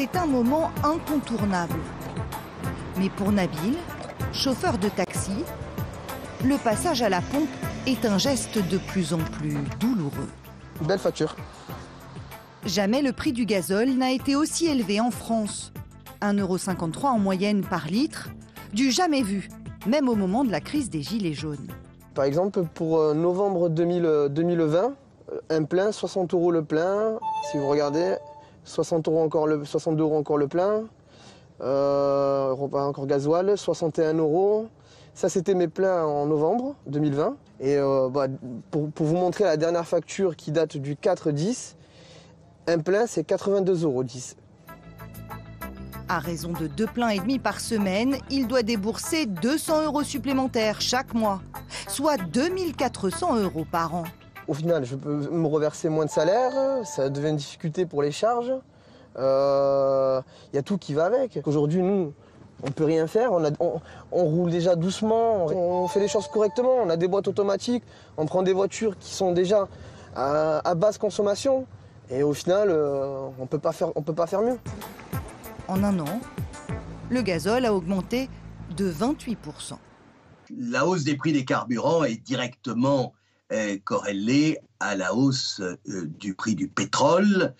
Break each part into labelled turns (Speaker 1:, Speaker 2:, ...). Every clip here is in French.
Speaker 1: C'est un moment incontournable. Mais pour Nabil, chauffeur de taxi, le passage à la pompe est un geste de plus en plus douloureux.
Speaker 2: Belle facture.
Speaker 1: Jamais le prix du gazole n'a été aussi élevé en France. 1,53 € en moyenne par litre, du jamais vu, même au moment de la crise des Gilets jaunes.
Speaker 2: Par exemple, pour novembre 2020, un plein, 60 € le plein. Si vous regardez, 62 € encore le plein. Encore gasoil, 61 €. Ça, c'était mes pleins en novembre 2020. Et pour vous montrer la dernière facture qui date du 4-10, un plein, c'est 82,10 €.
Speaker 1: À raison de 2 pleins et demi par semaine, il doit débourser 200 € supplémentaires chaque mois, soit 2400 € par an.
Speaker 2: Au final, je peux me reverser moins de salaire, ça devient une difficulté pour les charges. Il y a tout qui va avec. Aujourd'hui, nous, on ne peut rien faire, on roule déjà doucement, on fait les choses correctement, on a des boîtes automatiques, on prend des voitures qui sont déjà à basse consommation. Et au final, on peut pas faire mieux.
Speaker 1: En un an, le gazole a augmenté de 28%.
Speaker 3: La hausse des prix des carburants est directement corrélée à la hausse du prix du pétrole,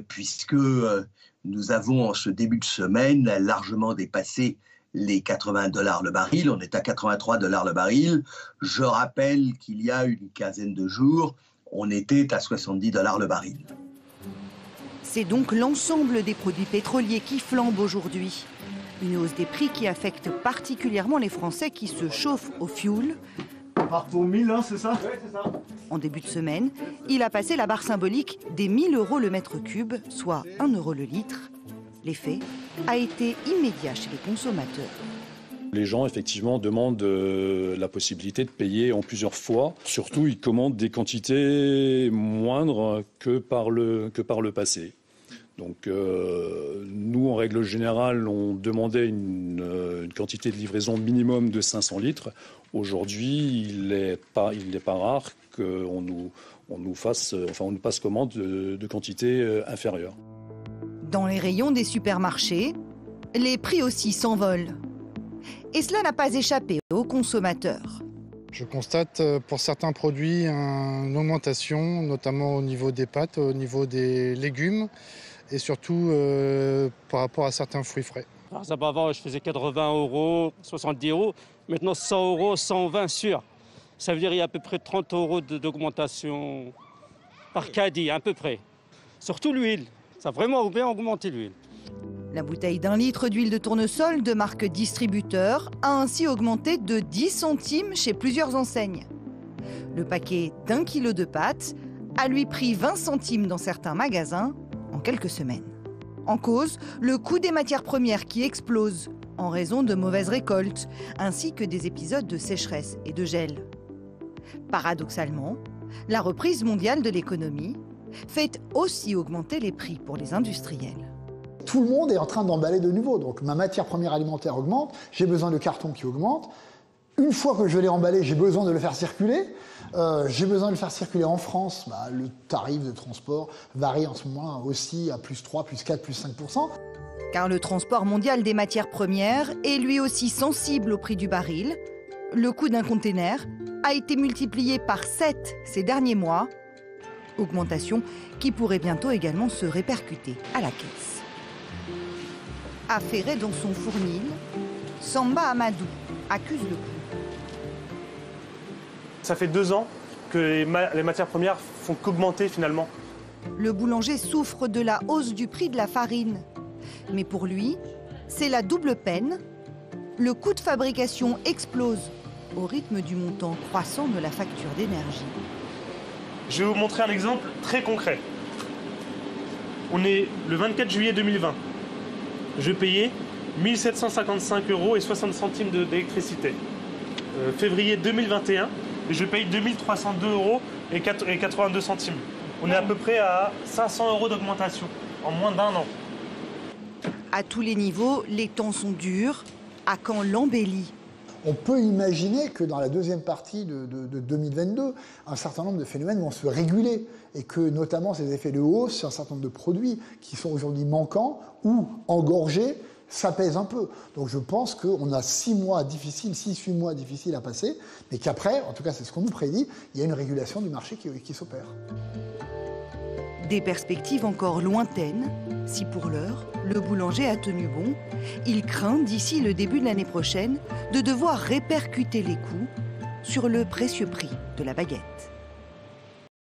Speaker 3: puisque nous avons en ce début de semaine largement dépassé les 80 $ le baril. On est à 83 $ le baril. Je rappelle qu'il y a une quinzaine de jours, on était à 70 $ le baril.
Speaker 1: C'est donc l'ensemble des produits pétroliers qui flambent aujourd'hui. Une hausse des prix qui affecte particulièrement les Français qui se chauffent au fioul.
Speaker 4: Partout 1000, hein, c'est ça? Oui, c'est ça.
Speaker 1: En début de semaine, il a passé la barre symbolique des 1000 € le mètre cube, soit 1 € le litre. L'effet a été immédiat chez les consommateurs.
Speaker 5: Les gens, effectivement, demandent la possibilité de payer en plusieurs fois. Surtout, ils commandent des quantités moindres que par le passé. Donc, nous, en règle générale, on demandait une quantité de livraison minimum de 500 litres. Aujourd'hui, il n'est pas rare qu'on nous passe commande de quantités inférieures.
Speaker 1: Dans les rayons des supermarchés, les prix aussi s'envolent. Et cela n'a pas échappé aux consommateurs.
Speaker 6: Je constate pour certains produits une augmentation, notamment au niveau des pâtes, au niveau des légumes et surtout par rapport à certains fruits frais.
Speaker 7: Par exemple, avant, je faisais 80 €, 70 €. Maintenant, 100 €, 120 sûr. Ça veut dire qu'il y a à peu près 30 € d'augmentation par caddie, à peu près. Surtout l'huile. Ça a vraiment bien augmenté l'huile.
Speaker 1: La bouteille d'1 litre d'huile de tournesol de marque distributeur a ainsi augmenté de 10 centimes chez plusieurs enseignes. Le paquet d'1 kilo de pâtes a lui pris 20 centimes dans certains magasins en quelques semaines. En cause, le coût des matières premières qui explose en raison de mauvaises récoltes, ainsi que des épisodes de sécheresse et de gel. Paradoxalement, la reprise mondiale de l'économie fait aussi augmenter les prix pour les industriels.
Speaker 8: Tout le monde est en train d'emballer de nouveau, donc ma matière première alimentaire augmente, j'ai besoin de carton qui augmente. Une fois que je l'ai emballé, j'ai besoin de le faire circuler. J'ai besoin de le faire circuler en France. Le tarif de transport varie en ce moment aussi à +3, +4, +5%.
Speaker 1: Car le transport mondial des matières premières est lui aussi sensible au prix du baril. Le coût d'un container a été multiplié par 7 ces derniers mois. Augmentation qui pourrait bientôt également se répercuter à la caisse. Affairé dans son fournil, Samba Amadou accuse le coup.
Speaker 4: Ça fait 2 ans que les matières premières font qu'augmenter finalement.
Speaker 1: Le boulanger souffre de la hausse du prix de la farine. Mais pour lui, c'est la double peine. Le coût de fabrication explose au rythme du montant croissant de la facture d'énergie.
Speaker 4: Je vais vous montrer un exemple très concret. On est le 24 juillet 2020. Je payais 1 755 € et 60 centimes d'électricité. Février 2021, et je paye 2 302 € et 82 centimes. On est à peu près à 500 € d'augmentation en moins d'1 an.
Speaker 1: À tous les niveaux, les temps sont durs. À quand l'embellie?
Speaker 8: On peut imaginer que dans la deuxième partie de 2022, un certain nombre de phénomènes vont se réguler et que notamment ces effets de hausse sur un certain nombre de produits qui sont aujourd'hui manquants ou engorgés, ça pèse un peu. Donc je pense qu'on a 6 mois difficiles, 6-8 mois difficiles à passer, mais qu'après, en tout cas c'est ce qu'on nous prédit, il y a une régulation du marché qui s'opère.
Speaker 1: Des perspectives encore lointaines, si pour l'heure, le boulanger a tenu bon, il craint d'ici le début de l'année prochaine de devoir répercuter les coûts sur le précieux prix de la baguette.